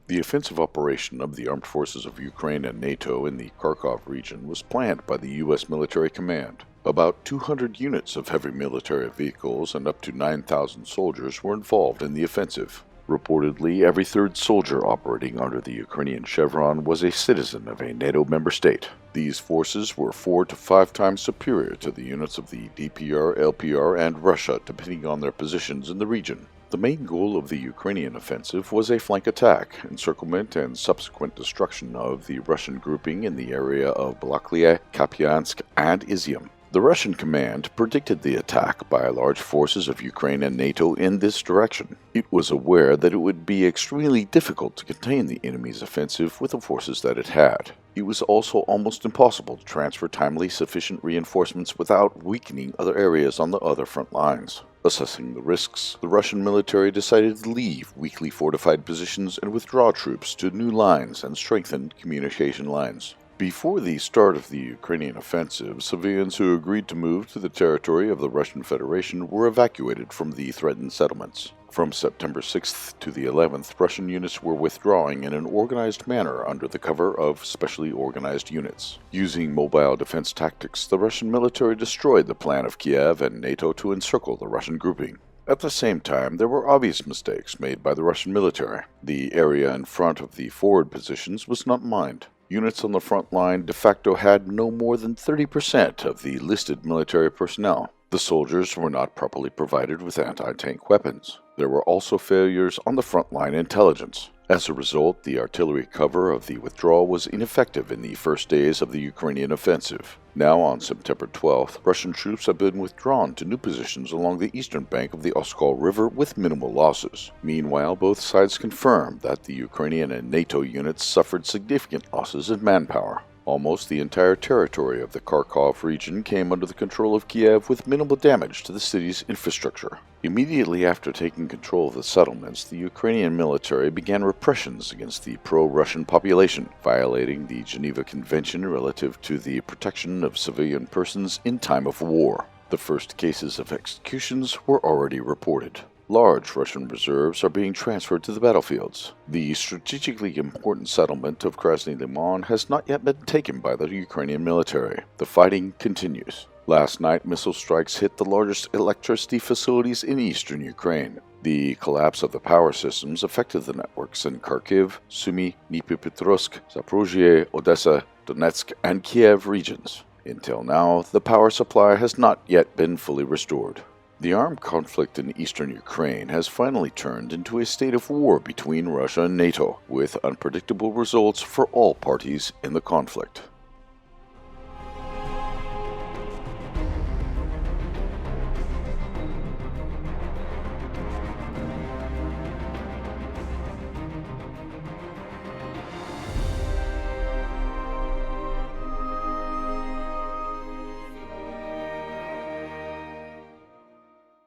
The offensive operation of the armed forces of Ukraine and NATO in the Kharkov region was planned by the U.S. military command. About 200 units of heavy military vehicles and up to 9,000 soldiers were involved in the offensive. Reportedly, every third soldier operating under the Ukrainian chevron was a citizen of a NATO member state. These forces were 4 to 5 times superior to the units of the DPR, LPR, and Russia, depending on their positions in the region. The main goal of the Ukrainian offensive was a flank attack, encirclement, and subsequent destruction of the Russian grouping in the area of Balakleya, Kupyansk, and Izyum. The Russian command predicted the attack by large forces of Ukraine and NATO in this direction. It was aware that it would be extremely difficult to contain the enemy's offensive with the forces that it had. It was also almost impossible to transfer timely sufficient reinforcements without weakening other areas on the other front lines. Assessing the risks, the Russian military decided to leave weakly fortified positions and withdraw troops to new lines and strengthen communication lines. Before the start of the Ukrainian offensive, civilians who agreed to move to the territory of the Russian Federation were evacuated from the threatened settlements. From September 6th to the 11th, Russian units were withdrawing in an organized manner under the cover of specially organized units. Using mobile defense tactics, the Russian military destroyed the plan of Kiev and NATO to encircle the Russian grouping. At the same time, there were obvious mistakes made by the Russian military. The area in front of the forward positions was not mined. Units on the front line de facto had no more than 30% of the listed military personnel. The soldiers were not properly provided with anti-tank weapons. There were also failures on the front line intelligence. As a result, the artillery cover of the withdrawal was ineffective in the first days of the Ukrainian offensive. Now, on September 12th, Russian troops have been withdrawn to new positions along the eastern bank of the Oskol River with minimal losses. Meanwhile, both sides confirmed that the Ukrainian and NATO units suffered significant losses in manpower. Almost the entire territory of the Kharkov region came under the control of Kiev with minimal damage to the city's infrastructure. Immediately after taking control of the settlements, the Ukrainian military began repressions against the pro-Russian population, violating the Geneva Convention relative to the protection of civilian persons in time of war. The first cases of executions were already reported. Large Russian reserves are being transferred to the battlefields. The strategically important settlement of Krasny Liman has not yet been taken by the Ukrainian military. The fighting continues. Last night, missile strikes hit the largest electricity facilities in eastern Ukraine. The collapse of the power systems affected the networks in Kharkiv, Sumy, Dnipropetrovsk, Zaporozhye, Odessa, Donetsk, and Kiev regions. Until now, the power supply has not yet been fully restored. The armed conflict in eastern Ukraine has finally turned into a state of war between Russia and NATO, with unpredictable results for all parties in the conflict.